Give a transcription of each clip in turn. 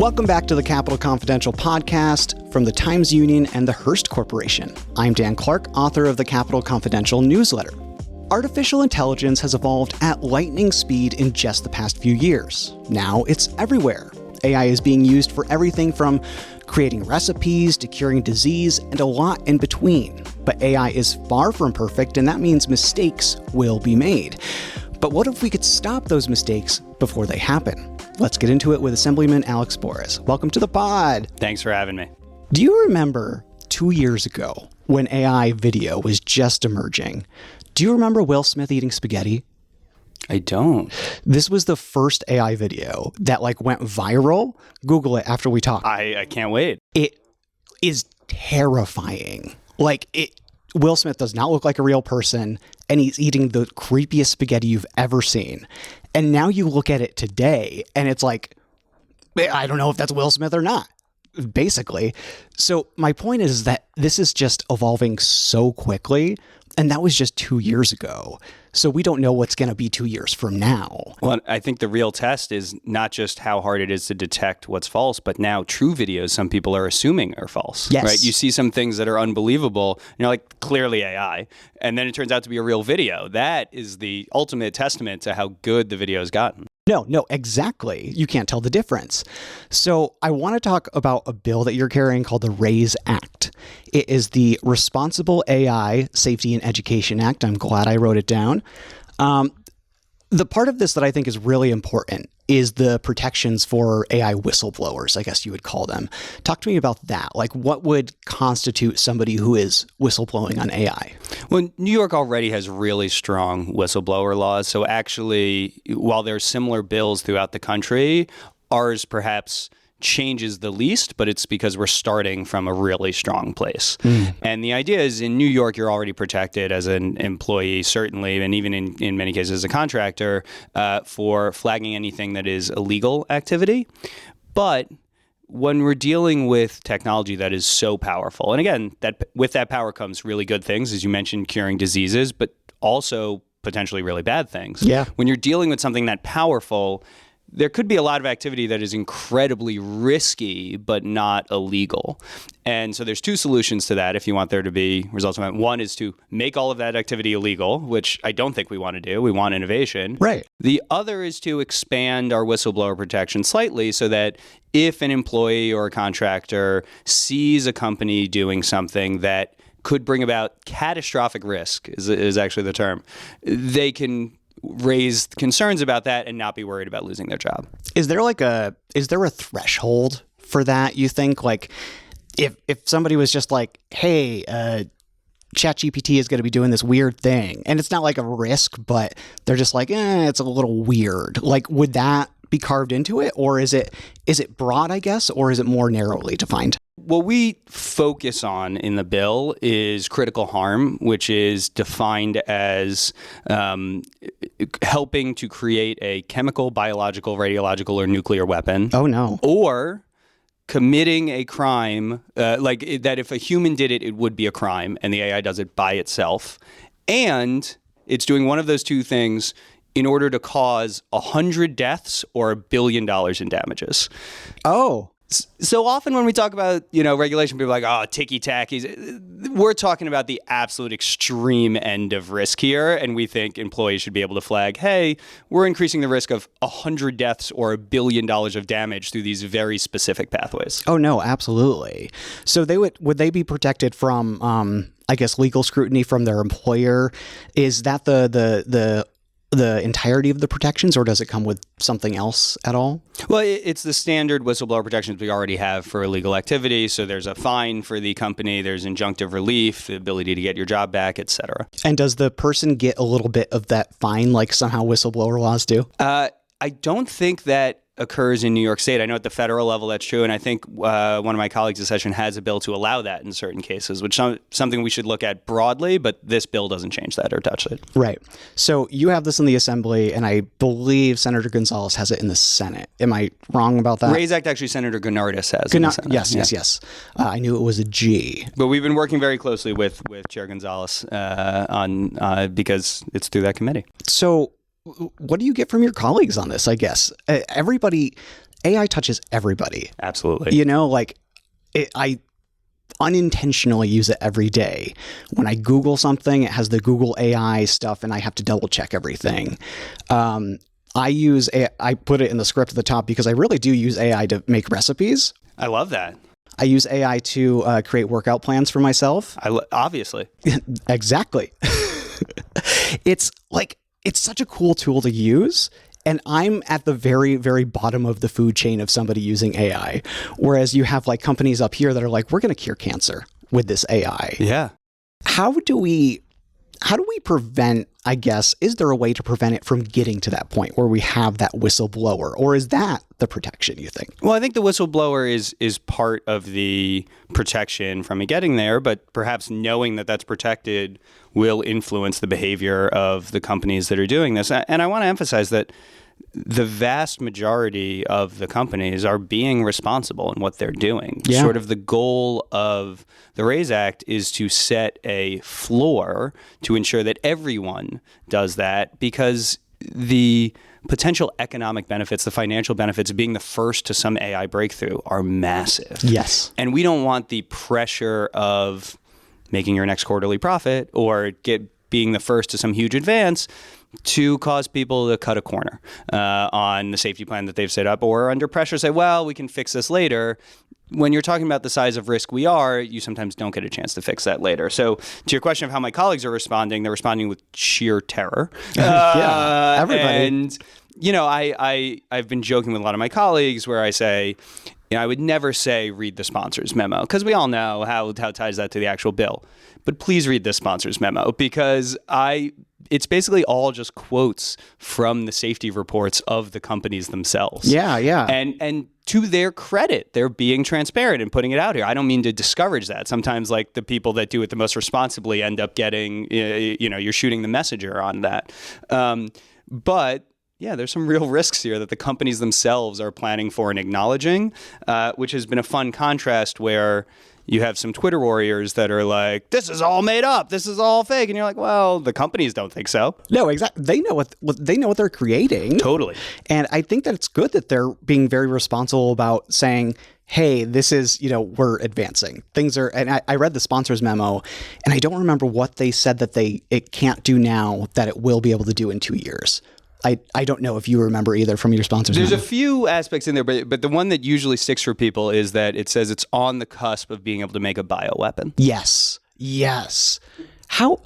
Welcome back to the Capital Confidential podcast from the Times Union and the Hearst Corporation. I'm Dan Clark, author of the Capital Confidential newsletter. Artificial intelligence has evolved at lightning speed in just the past few years. Now it's everywhere. AI is being used for everything from creating recipes to curing disease and a lot in between. But AI is far from perfect, and that means mistakes will be made. But what if we could stop those mistakes before they happen? Let's get into it with Assemblyman Alex Bores. Welcome to the pod. Thanks for having me. Do you remember 2 years ago when AI video was just emerging? Do you remember Will Smith eating spaghetti? I don't. This was the first AI video that went viral. Google it after we talk. I can't wait. It is terrifying. Will Smith does not look like a real person, and he's eating the creepiest spaghetti you've ever seen. And now you look at it today, and it's like, I don't know if that's Will Smith or not, basically. So my point is that this is just evolving so quickly, and that was just 2 years ago. So we don't know what's going to be 2 years from now. Well, I think the real test is not just how hard it is to detect what's false, but now true videos some people are assuming are false. Yes. Right? You see some things that are unbelievable, and you're like, clearly AI. And then it turns out to be a real video. That is the ultimate testament to how good the video has gotten. No, exactly. You can't tell the difference. So I want to talk about a bill that you're carrying called the RAISE Act. It is the Responsible AI Safety and Education Act. I'm glad I wrote it down. The part of this that I think is really important is the protections for AI whistleblowers, I guess you would call them. Talk to me about that. What would constitute somebody who is whistleblowing on AI? Well, New York already has really strong whistleblower laws. So actually, while there are similar bills throughout the country, ours perhaps changes the least, but it's because we're starting from a really strong place. And the idea is in New York, you're already protected as an employee, certainly, and even in many cases as a contractor, for flagging anything that is illegal activity. But when we're dealing with technology that is so powerful, and again, with that power comes really good things, as you mentioned, curing diseases, but also potentially really bad things. Yeah. When you're dealing with something that powerful, there could be a lot of activity that is incredibly risky, but not illegal. And so there's two solutions to that if you want there to be results. One is to make all of that activity illegal, which I don't think we want to do. We want innovation. Right. The other is to expand our whistleblower protection slightly so that if an employee or a contractor sees a company doing something that could bring about catastrophic risk, is actually the term, they can raise concerns about that and not be worried about losing their job. Is there a threshold for that, you think? If somebody was just hey, ChatGPT is going to be doing this weird thing, and it's not like a risk, but they're just it's a little weird. Would that be carved into it, or is it broad, I guess, or is it more narrowly defined? What we focus on in the bill is critical harm, which is defined as helping to create a chemical, biological, radiological, or nuclear weapon. Oh, no. Or committing a crime, that if a human did it, it would be a crime, and the AI does it by itself. And it's doing one of those two things in order to cause 100 deaths or $1 billion in damages. Oh. So often when we talk about, regulation, people are like, oh, ticky-tackies. We're talking about the absolute extreme end of risk here, and we think employees should be able to flag, hey, we're increasing the risk of 100 deaths or $1 billion of damage through these very specific pathways. Oh, no, absolutely. So would they be protected from, I guess, legal scrutiny from their employer? Is that the entirety of the protections, or does it come with something else at all? Well, it's the standard whistleblower protections we already have for illegal activity. So there's a fine for the company, there's injunctive relief, the ability to get your job back, et cetera. And does the person get a little bit of that fine like somehow whistleblower laws do? I don't think that occurs in New York State. I know at the federal level that's true, and I think one of my colleagues in session has a bill to allow that in certain cases, which is something we should look at broadly, but this bill doesn't change that or touch it. Right. So you have this in the Assembly, and I believe Senator Gonzalez has it in the Senate. Am I wrong about that? RAISE Act, actually, Senator Gennardis has in the Senate. Yes. I knew it was a G. But we've been working very closely with Chair Gonzalez because it's through that committee. So what do you get from your colleagues on this, I guess? Everybody AI touches everybody. Absolutely. I unintentionally use it every day. When I Google something, it has the Google AI stuff and I have to double check everything. I put it in the script at the top because I really do use AI to make recipes. I love that. I use AI to create workout plans for myself. Obviously. Exactly. It's such a cool tool to use. And I'm at the very, very bottom of the food chain of somebody using AI. Whereas you have like companies up here that are like, we're going to cure cancer with this AI. Yeah. How do we prevent, I guess, is there a way to prevent it from getting to that point where we have that whistleblower? Or is that the protection, you think? Well, I think the whistleblower is part of the protection from it getting there, but perhaps knowing that that's protected will influence the behavior of the companies that are doing this. And I want to emphasize that the vast majority of the companies are being responsible in what they're doing. Yeah. Sort of the goal of the RAISE Act is to set a floor to ensure that everyone does that, because the potential economic benefits, the financial benefits of being the first to some AI breakthrough are massive. Yes. And we don't want the pressure of making your next quarterly profit or being the first to some huge advance to cause people to cut a corner on the safety plan that they've set up, or under pressure say, well, we can fix this later. When you're talking about the size of risk we are, you sometimes don't get a chance to fix that later. So to your question of how my colleagues are responding, they're responding with sheer terror. Yeah, everybody. And, I've been joking with a lot of my colleagues where I say, I would never say read the sponsor's memo, because we all know how ties that to the actual bill. But please read the sponsor's memo, because it's basically all just quotes from the safety reports of the companies themselves. Yeah, yeah. And to their credit, they're being transparent and putting it out here. I don't mean to discourage that. Sometimes like the people that do it the most responsibly end up getting, you're shooting the messenger on that. But yeah, there's some real risks here that the companies themselves are planning for and acknowledging, which has been a fun contrast where you have some Twitter warriors that are like, this is all made up, this is all fake. And you're like, well, the companies don't think so. No, exactly. They know what they're creating. Totally. And I think that it's good that they're being very responsible about saying, hey, this is, we're advancing. Things are, and I read the sponsor's memo, and I don't remember what they said that it can't do now that it will be able to do in 2 years. I don't know if you remember either from your sponsors. There's a few aspects in there, but the one that usually sticks for people is that it says it's on the cusp of being able to make a bioweapon. Yes. The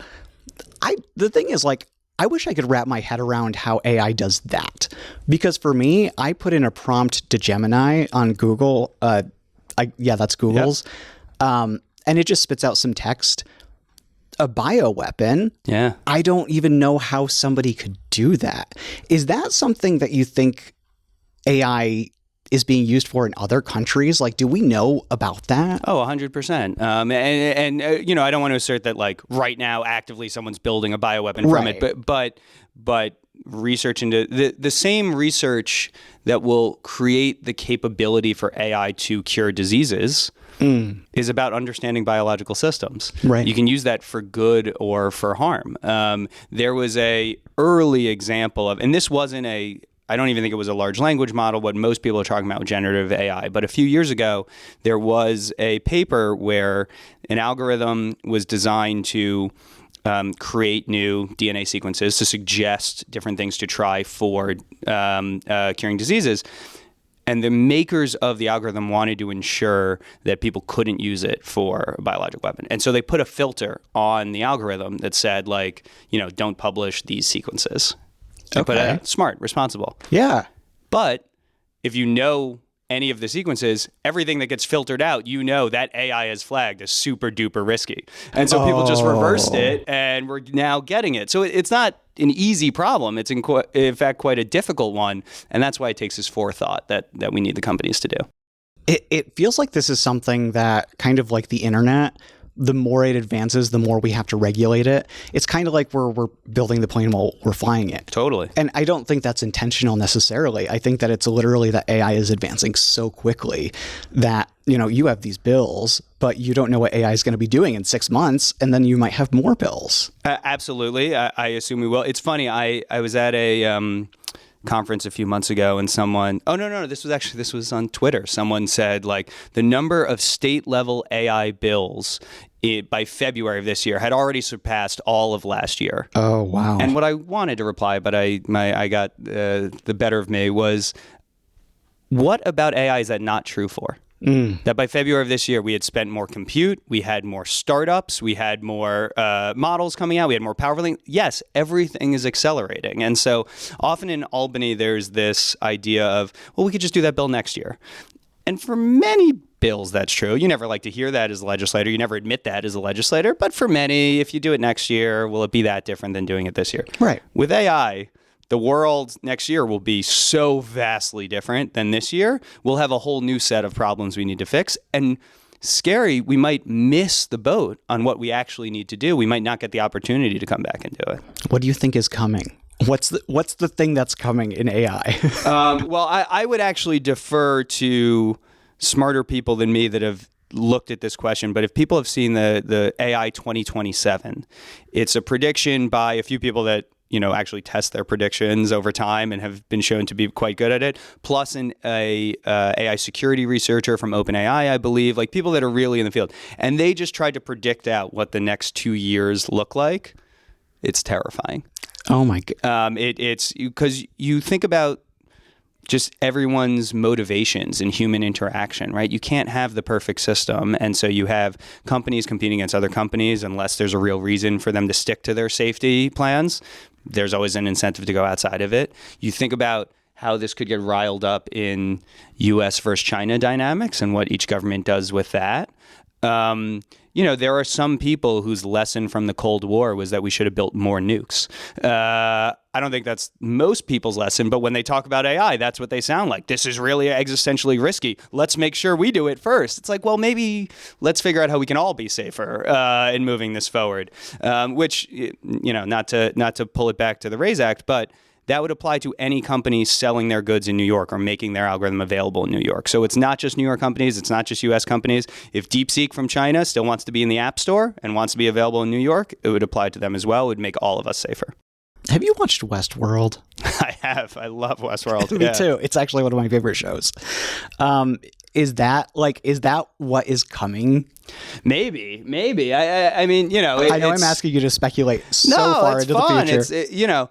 thing is, like, I wish I could wrap my head around how AI does that. Because for me, I put in a prompt to Gemini on Google. That's Google's. Yep. And it just spits out some text. A bioweapon. Yeah. I don't even know how somebody could do that. Is that something that you think AI is being used for in other countries? Like, do we know about that? Oh, 100%. I don't want to assert that like right now actively someone's building a bioweapon from it, but research into the same research that will create the capability for AI to cure diseases is about understanding biological systems. Right. You can use that for good or for harm. There was a early example of, and this wasn't I don't even think it was a large language model, what most people are talking about with generative AI. But a few years ago, there was a paper where an algorithm was designed to create new DNA sequences to suggest different things to try for curing diseases. And the makers of the algorithm wanted to ensure that people couldn't use it for a biologic weapon. And so they put a filter on the algorithm that said, like, don't publish these sequences. Okay. But smart, responsible. Yeah. But if you know any of the sequences, everything that gets filtered out, that AI is flagged as super duper risky. And so people just reversed it, and we're now getting it. So it's not an easy problem. It's in fact quite a difficult one. And that's why it takes this forethought that we need the companies to do. It feels like this is something that, kind of like the internet, the more it advances, the more we have to regulate it. It's kind of like we're building the plane while we're flying it. Totally. And I don't think that's intentional necessarily. I think that it's literally that AI is advancing so quickly that, you have these bills, but you don't know what AI is going to be doing in 6 months, and then you might have more bills. Absolutely. I assume we will. It's funny. I was at a conference a few months ago, and someone, this was on Twitter. Someone said, like, the number of state level AI bills by February of this year had already surpassed all of last year. Oh, wow. And what I wanted to reply, but I got the better of me, was, what about AI is that not true for? That by February of this year, we had spent more compute, we had more startups, we had more models coming out, we had more powerful things. Yes, everything is accelerating. And so often in Albany, there's this idea of, well, we could just do that bill next year. And for many bills, that's true. You never like to hear that as a legislator. You never admit that as a legislator. But for many, if you do it next year, will it be that different than doing it this year? Right. With AI, the world next year will be so vastly different than this year. We'll have a whole new set of problems we need to fix. And scary, we might miss the boat on what we actually need to do. We might not get the opportunity to come back and do it. What do you think is coming? What's the thing that's coming in AI? Well, I would actually defer to smarter people than me that have looked at this question. But if people have seen the AI 2027, it's a prediction by a few people that actually test their predictions over time and have been shown to be quite good at it. Plus an AI security researcher from OpenAI, I believe, like people that are really in the field. And they just tried to predict out what the next 2 years look like. It's terrifying. Oh my God. It's because you think about just everyone's motivations in human interaction, right? You can't have the perfect system. And so you have companies competing against other companies unless there's a real reason for them to stick to their safety plans. There's always an incentive to go outside of it. You think about how this could get riled up in U.S. versus China dynamics and what each government does with that. There are some people whose lesson from the Cold War was that we should have built more nukes. I don't think that's most people's lesson, but when they talk about AI, that's what they sound like. This is really existentially risky. Let's make sure we do it first. It's like, well, maybe let's figure out how we can all be safer in moving this forward, which, not to pull it back to the RAISE Act, but that would apply to any company selling their goods in New York or making their algorithm available in New York. So it's not just New York companies. It's not just U.S. companies. If DeepSeek from China still wants to be in the App Store and wants to be available in New York, it would apply to them as well. It would make all of us safer. Have you watched Westworld? I have. I love Westworld. Me too. It's actually one of my favorite shows. Is that what is coming? Maybe. I mean, I know I'm asking you to speculate so far into fun. the future.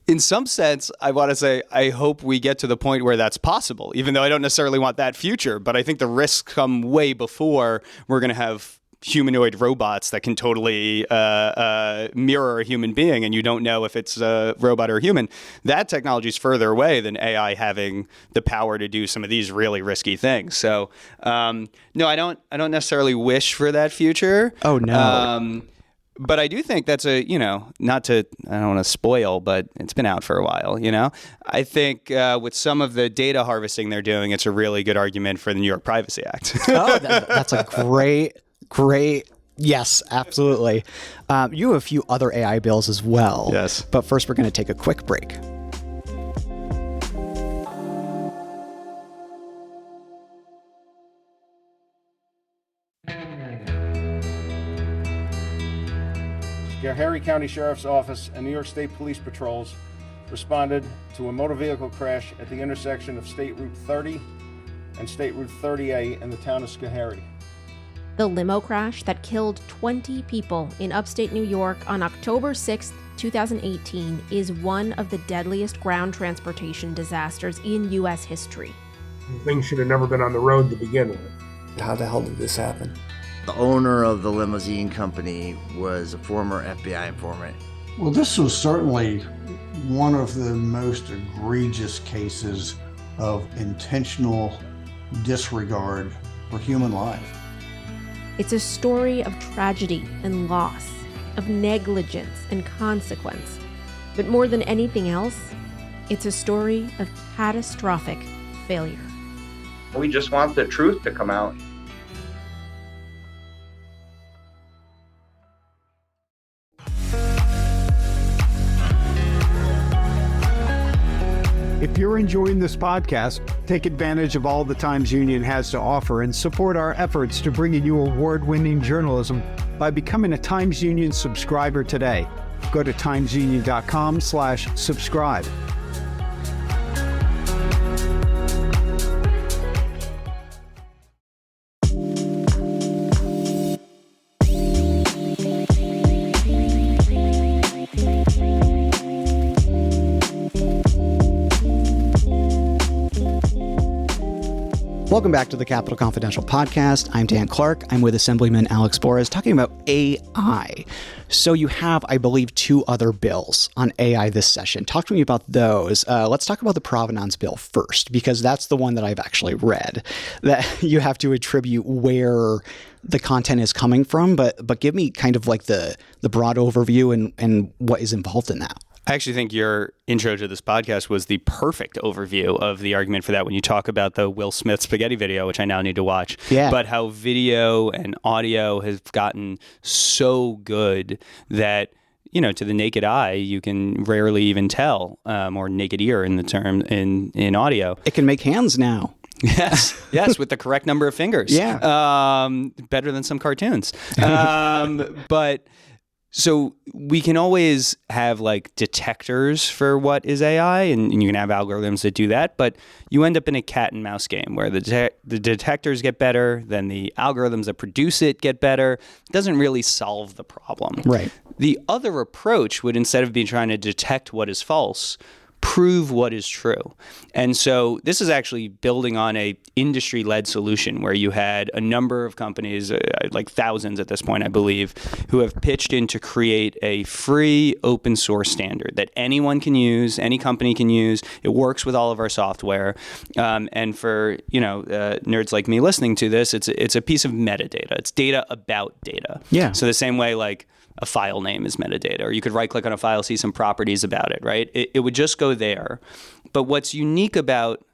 In some sense, I want to say, I hope we get to the point where that's possible, even though I don't necessarily want that future. But I think the risks come way before we're going to have humanoid robots that can totally mirror a human being, and you don't know if it's a robot or a human. That technology is further away than AI having the power to do some of these really risky things. So, no, I don't necessarily wish for that future. Oh, no. But I do think that's I don't want to spoil, but it's been out for a while, I think with some of the data harvesting they're doing, it's a really good argument for the New York Privacy Act. That's a great. Yes, absolutely. You have a few other AI bills as well. Yes. But first, we're going to take a quick break. Schoharie County Sheriff's Office and New York State Police Patrols responded to a motor vehicle crash at the intersection of State Route 30 and State Route 30A in the town of Schoharie. The limo crash that killed 20 people in upstate New York on October 6, 2018 is one of the deadliest ground transportation disasters in U.S. history. Things should have never been on the road to begin with. How the hell did this happen? The owner of the limousine company was a former FBI informant. Well, this was certainly one of the most egregious cases of intentional disregard for human life. It's a story of tragedy and loss, of negligence and consequence. But more than anything else, it's a story of catastrophic failure. We just want the truth to come out. If you're enjoying this podcast, take advantage of all the Times Union has to offer and support our efforts to bring you award-winning journalism by becoming a Times Union subscriber today. Go to timesunion.com/subscribe. Welcome back to the Capital Confidential podcast. I'm Dan Clark. I'm with Assemblyman Alex Bores talking about AI. So you have, I believe, 2 other bills on AI this session. Talk to me about those. Let's talk about the provenance bill first, because that's the one that I've actually read, that you have to attribute where the content is coming from. But give me kind of like the broad overview and what is involved in that. I actually think your intro to this podcast was the perfect overview of the argument for that when you talk about the Will Smith spaghetti video, which I now need to watch. Yeah. But how video and audio has gotten so good that, you know, to the naked eye, you can rarely even tell, or naked ear in the term in audio. It can make hands now. Yes, with the correct number of fingers. Yeah. Better than some cartoons. But so we can always have like detectors for what is AI, and you can have algorithms that do that, but you end up in a cat and mouse game where the detectors get better, then the algorithms that produce it get better. It doesn't really solve the problem. Right. The other approach would, instead of being trying to detect what is false, prove what is true. And so this is actually building on a industry-led solution where you had a number of companies, like thousands at this point, I believe, who have pitched in to create a free open source standard that anyone can use, any company can use. It works with all of our software. And for, nerds like me listening to this, it's a piece of metadata. It's data about data. Yeah. So the same way like a file name is metadata, or you could right click on a file, see some properties about it, right? It would just go there. But what's unique about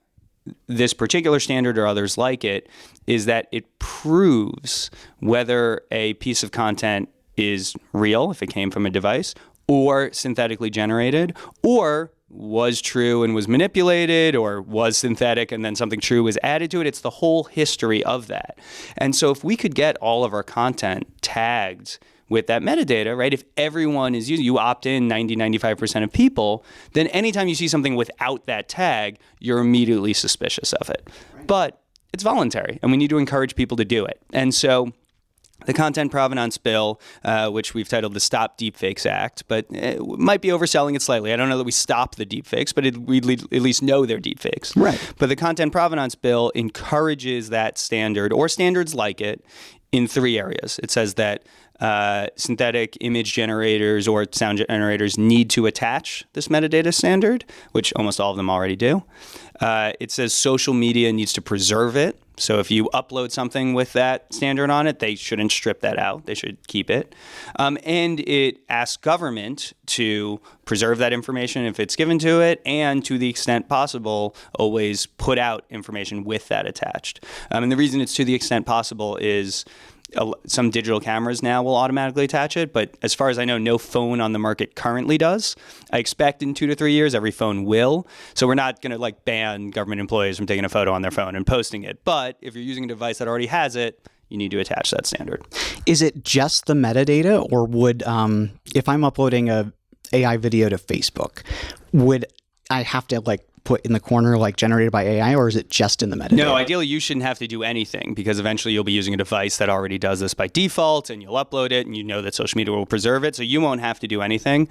this particular standard or others like it is that it proves whether a piece of content is real, if it came from a device, or synthetically generated, or was true and was manipulated, or was synthetic and then something true was added to it. It's the whole history of that. And so if we could get all of our content tagged with that metadata, right? If everyone is using, you opt in 95% of people, then anytime you see something without that tag, you're immediately suspicious of it. Right. But it's voluntary, and we need to encourage people to do it. And so the Content Provenance Bill, which we've titled the Stop Deepfakes Act, but it might be overselling it slightly. I don't know that we stop the deepfakes, but we at least know they're deepfakes. Right. But the Content Provenance Bill encourages that standard, or standards like it, in 3 areas. It says that synthetic image generators or sound generators need to attach this metadata standard, which almost all of them already do. It says social media needs to preserve it. So if you upload something with that standard on it, they shouldn't strip that out. They should keep it. And it asks government to preserve that information if it's given to it, and to the extent possible, always put out information with that attached. And the reason it's to the extent possible is some digital cameras now will automatically attach it, but as far as I know, no phone on the market currently does. I expect in 2 to 3 years, every phone will. So we're not going to ban government employees from taking a photo on their phone and posting it. But if you're using a device that already has it, you need to attach that standard. Is it just the metadata, or would, if I'm uploading a AI video to Facebook, would I have to put in the corner generated by AI, or is it just in the metadata? No, ideally you shouldn't have to do anything, because eventually you'll be using a device that already does this by default, and you'll upload it, and you know that social media will preserve it, so you won't have to do anything.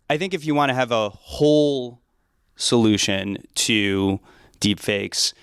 I think if you want to have a whole solution to deepfakes,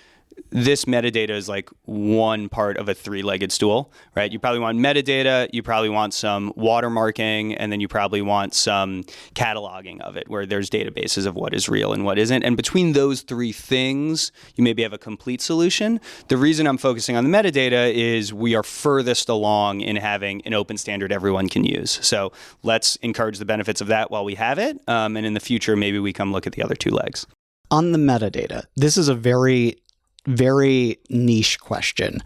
this metadata is one part of a 3-legged stool, right? You probably want metadata, you probably want some watermarking, and then you probably want some cataloging of it, where there's databases of what is real and what isn't. And between those 3 things, you maybe have a complete solution. The reason I'm focusing on the metadata is we are furthest along in having an open standard everyone can use. So let's encourage the benefits of that while we have it. And in the future, maybe we come look at the other 2 legs. On the metadata, this is a very niche question.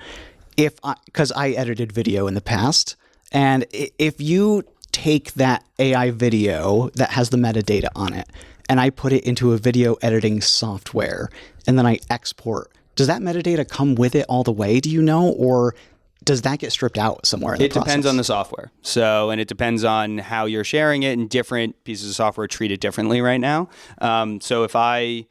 Because I edited video in the past, and if you take that AI video that has the metadata on it, and I put it into a video editing software, and then I export, does that metadata come with it all the way, do you know, or does that get stripped out somewhere in the process? It depends on the software. And it depends on how you're sharing it, and different pieces of software treat it differently right now. So if I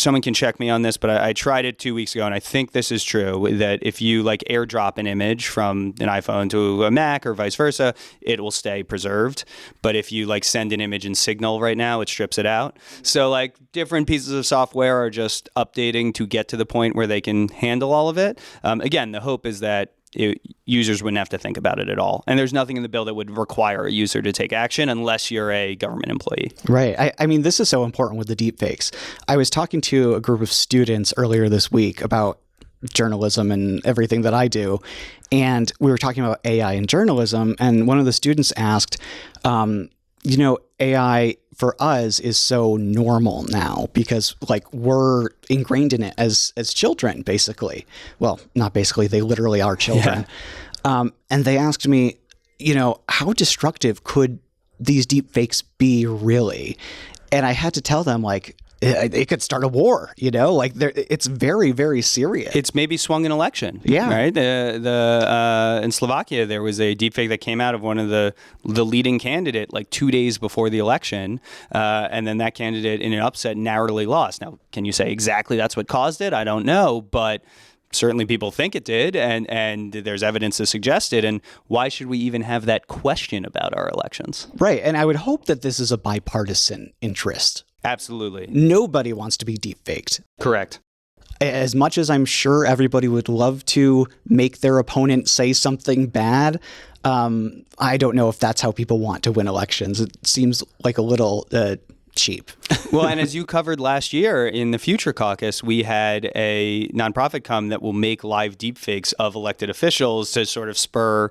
someone can check me on this, but I tried it 2 weeks ago, and I think this is true, that if you like airdrop an image from an iPhone to a Mac or vice versa, it will stay preserved. But if you like send an image in Signal right now, it strips it out. So like different pieces of software are just updating to get to the point where they can handle all of it. Again, the hope is that users wouldn't have to think about it at all. And there's nothing in the bill that would require a user to take action unless you're a government employee. Right. I mean, this is so important with the deepfakes. I was talking to a group of students earlier this week about journalism and everything that I do. And we were talking about AI in journalism. And one of the students asked, AI for us is so normal now because like we're ingrained in it as children, basically. Well, not basically, they literally are children. Yeah. And they asked me, how destructive could these deep fakes be really? And I had to tell them like, it could start a war, it's very, very serious. It's maybe swung an election. Yeah. Right. In Slovakia, there was a deepfake that came out of one of the leading candidate like 2 days before the election. And then that candidate in an upset narrowly lost. Now, can you say exactly that's what caused it? I don't know. But certainly people think it did. And there's evidence to suggest it. And why should we even have that question about our elections? Right. And I would hope that this is a bipartisan interest. Absolutely. Nobody wants to be deepfaked. Correct. As much as I'm sure everybody would love to make their opponent say something bad, I don't know if that's how people want to win elections. It seems like a little cheap. Well, and as you covered last year in the Future Caucus, we had a nonprofit come that will make live deepfakes of elected officials to sort of spur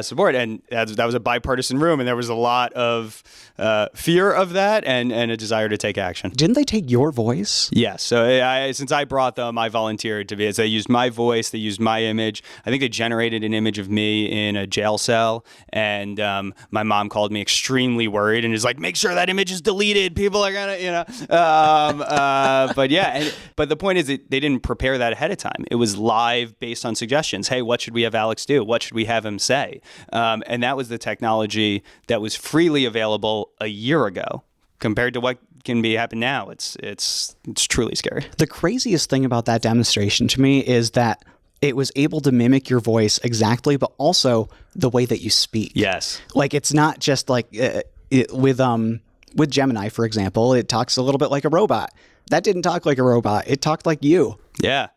support. And that was a bipartisan room, and there was a lot of fear of that and a desire to take action. Didn't they take your voice? Yes. So since I brought them, I volunteered to be. They used my voice. They used my image. I think they generated an image of me in a jail cell. And my mom called me extremely worried and is like, make sure that image is deleted. People are going to, but yeah. But the point is that they didn't prepare that ahead of time. It was live based on suggestions. Hey, what should we have Alex do? What should we have him say? And that was the technology that was freely available a year ago compared to what can be happen now. It's truly scary. The craziest thing about that demonstration to me is that it was able to mimic your voice exactly, but also the way that you speak. Yes. Like it's not just like with Gemini, for example, it talks a little bit like a robot. That didn't talk like a robot. It talked like you. Yeah.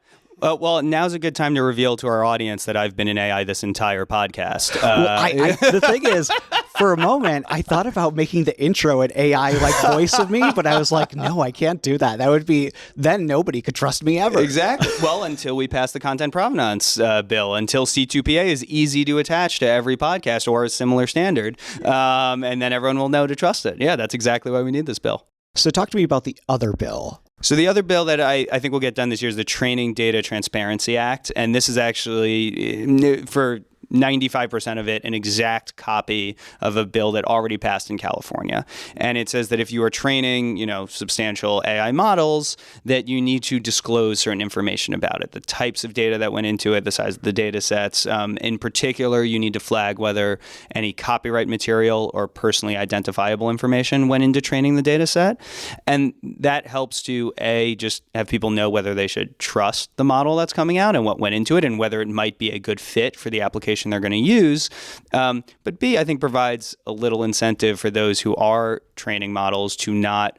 Well, now's a good time to reveal to our audience that I've been in AI this entire podcast. The thing is, for a moment, I thought about making the intro an AI-like voice of me, but I was like, no, I can't do that. That would be, then nobody could trust me ever. Exactly. Well, until we pass the content provenance bill, until C2PA is easy to attach to every podcast or a similar standard, and then everyone will know to trust it. Yeah, that's exactly why we need this bill. So talk to me about the other bill. So the other bill that I think will get done this year is the Training Data Transparency Act. And this is actually, for 95% of it, an exact copy of a bill that already passed in California. And it says that if you are training, substantial AI models, that you need to disclose certain information about it, the types of data that went into it, the size of the data sets. In particular, you need to flag whether any copyright material or personally identifiable information went into training the data set. And that helps to, A, just have people know whether they should trust the model that's coming out and what went into it and whether it might be a good fit for the application they're going to use. But B, I think provides a little incentive for those who are training models to not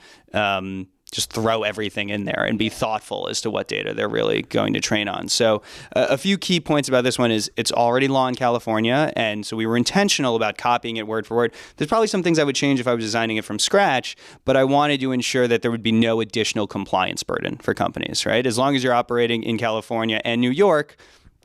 just throw everything in there and be thoughtful as to what data they're really going to train on. So a few key points about this one is it's already law in California, and so we were intentional about copying it word for word. There's probably some things I would change if I was designing it from scratch, but I wanted to ensure that there would be no additional compliance burden for companies, right? As long as you're operating in California and New York,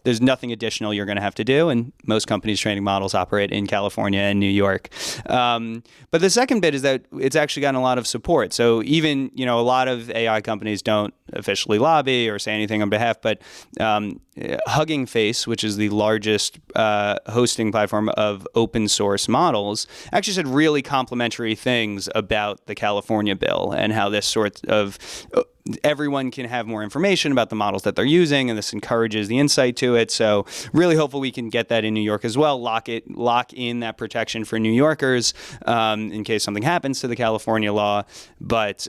there's nothing additional you're going to have to do, and most companies' training models operate in California and New York. But the second bit is that it's actually gotten a lot of support. So even, a lot of AI companies don't officially lobby or say anything on behalf, but Hugging Face, which is the largest hosting platform of open source models, actually said really complimentary things about the California bill and how this sort of everyone can have more information about the models that they're using, and this encourages the insight to it. So really hopeful we can get that in New York as well, lock in that protection for New Yorkers in case something happens to the California law, but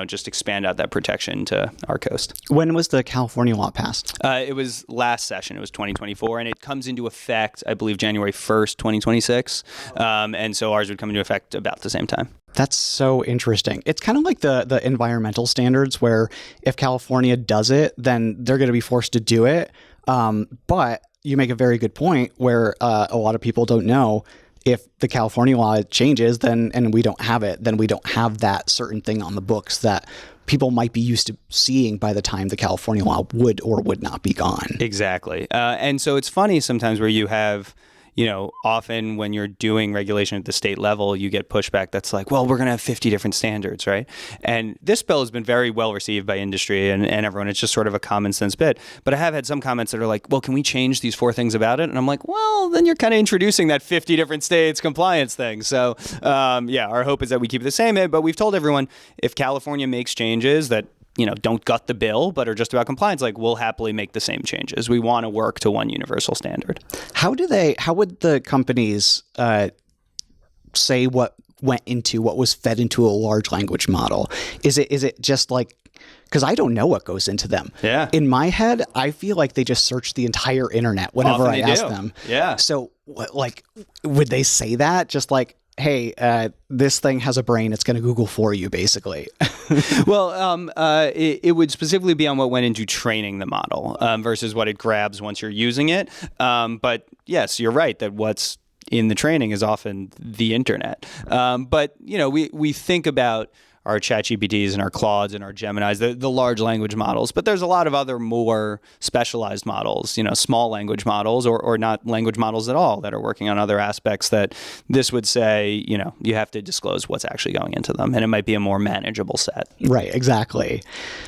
just expand out that protection to our coast. When was the California law passed? It was last session. It was 2024, and it comes into effect, I believe, January 1st, 2026. And so ours would come into effect about the same time. That's so interesting. It's kind of like the environmental standards where if California does it, then they're going to be forced to do it. But you make a very good point where a lot of people don't know if the California law changes and we don't have it, then we don't have that certain thing on the books that people might be used to seeing by the time the California law would or would not be gone. Exactly. And so it's funny sometimes where you have, often when you're doing regulation at the state level, you get pushback that's like, well, we're going to have 50 different standards, right? And this bill has been very well received by industry and everyone. It's just sort of a common sense bit. But I have had some comments that are like, well, can we change these 4 things about it? And I'm like, well, then you're kind of introducing that 50 different states compliance thing. So, our hope is that we keep it the same. But we've told everyone if California makes changes that don't gut the bill, but are just about compliance, like we'll happily make the same changes. We want to work to one universal standard. How would the companies say what was fed into a large language model? Is it just like, because I don't know what goes into them. Yeah. In my head, I feel like they just search the entire internet whenever I ask them. Yeah. So would they say that? Just like, hey, this thing has a brain, it's going to Google for you, basically. Well, it would specifically be on what went into training the model versus what it grabs once you're using it. But yes, you're right that what's in the training is often the internet. But, we think about our ChatGPTs and our Claudes and our Geminis, the large language models. But there's a lot of other more specialized models, small language models or not language models at all that are working on other aspects that this would say, you have to disclose what's actually going into them. And it might be a more manageable set. Right, exactly.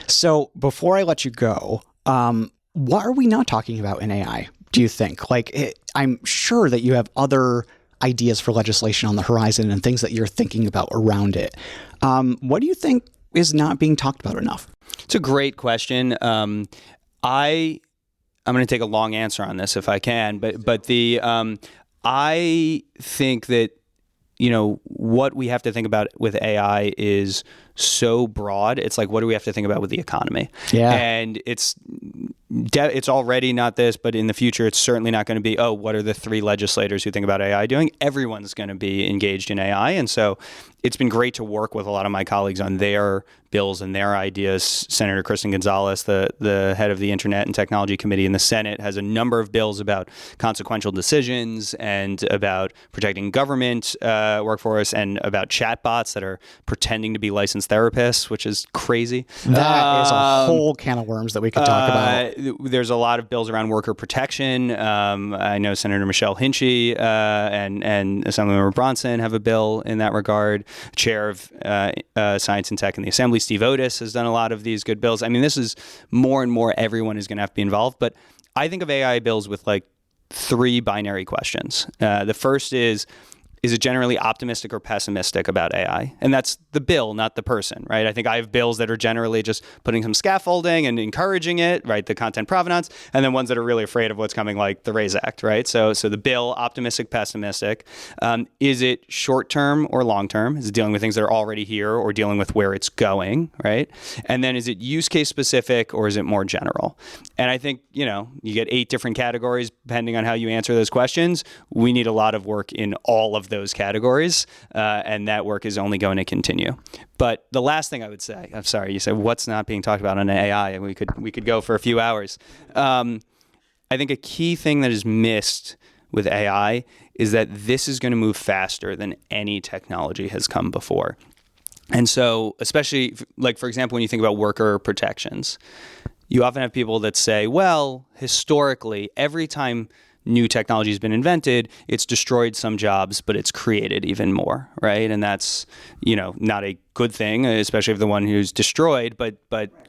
So before I let you go, what are we not talking about in AI, do you think? I'm sure that you have other ideas for legislation on the horizon and things that you're thinking about around it. What do you think is not being talked about enough? It's a great question. I'm going to take a long answer on this if I can, but I think that what we have to think about with AI is so broad. It's like, what do we have to think about with the economy? Yeah. And it's already not this, but in the future, it's certainly not going to be, what are the 3 legislators who think about AI doing? Everyone's going to be engaged in AI. And so it's been great to work with a lot of my colleagues on their bills and their ideas. Senator Kristen Gonzalez, the head of the Internet and Technology Committee in the Senate, has a number of bills about consequential decisions and about protecting government workforce and about chatbots that are pretending to be licensed therapists, which is crazy. That is a whole can of worms that we could talk about. There's a lot of bills around worker protection. I know Senator Michelle Hinchy and Assemblymember Bronson have a bill in that regard. Chair of Science and Tech in the Assembly, Steve Otis, has done a lot of these good bills. I mean, this is more and more everyone is going to have to be involved. But I think of AI bills with 3 binary questions. The first is it generally optimistic or pessimistic about AI? And that's the bill, not the person, right? I think I have bills that are generally just putting some scaffolding and encouraging it, right? The content provenance, and then ones that are really afraid of what's coming, like the RAISE Act, right? So the bill, optimistic, pessimistic. Is it short-term or long-term? Is it dealing with things that are already here or dealing with where it's going, right? And then is it use case specific or is it more general? And I think, you get 8 different categories depending on how you answer those questions. We need a lot of work in all of those categories, and that work is only going to continue. But the last thing I would say, I'm sorry, you said what's not being talked about on AI, and we could go for a few hours. I think a key thing that is missed with AI is that this is going to move faster than any technology has come before. And so, especially, for example, when you think about worker protections, you often have people that say, well, historically, every time new technology has been invented, it's destroyed some jobs, but it's created even more, right? And that's, not a good thing, especially for the one who's destroyed, but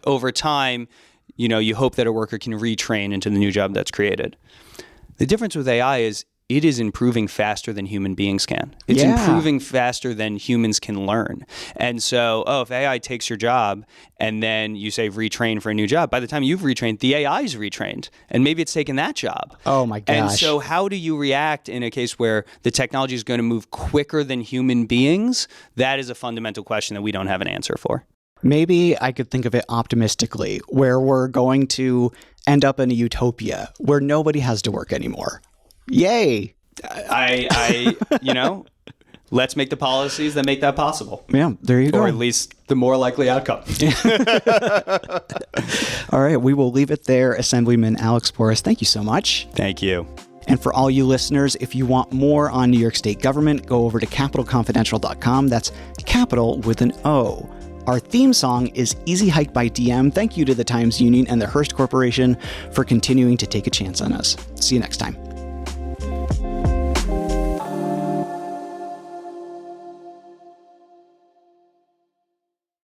over time, you hope that a worker can retrain into the new job that's created. The difference with AI is it is improving faster than human beings can. It's improving faster than humans can learn. And so, if AI takes your job and then you say retrain for a new job, by the time you've retrained, the AI is retrained and maybe it's taken that job. Oh my gosh. And so how do you react in a case where the technology is going to move quicker than human beings? That is a fundamental question that we don't have an answer for. Maybe I could think of it optimistically, where we're going to end up in a utopia where nobody has to work anymore. Yay! Let's make the policies that make that possible. Yeah, there you go. Or at least the more likely outcome. All right, we will leave it there. Assemblyman Alex Bores, thank you so much. Thank you. And for all you listeners, if you want more on New York State government, go over to capitalconfidential.com. That's Capital with an O. Our theme song is Easy Hike by DM. Thank you to the Times Union and the Hearst Corporation for continuing to take a chance on us. See you next time.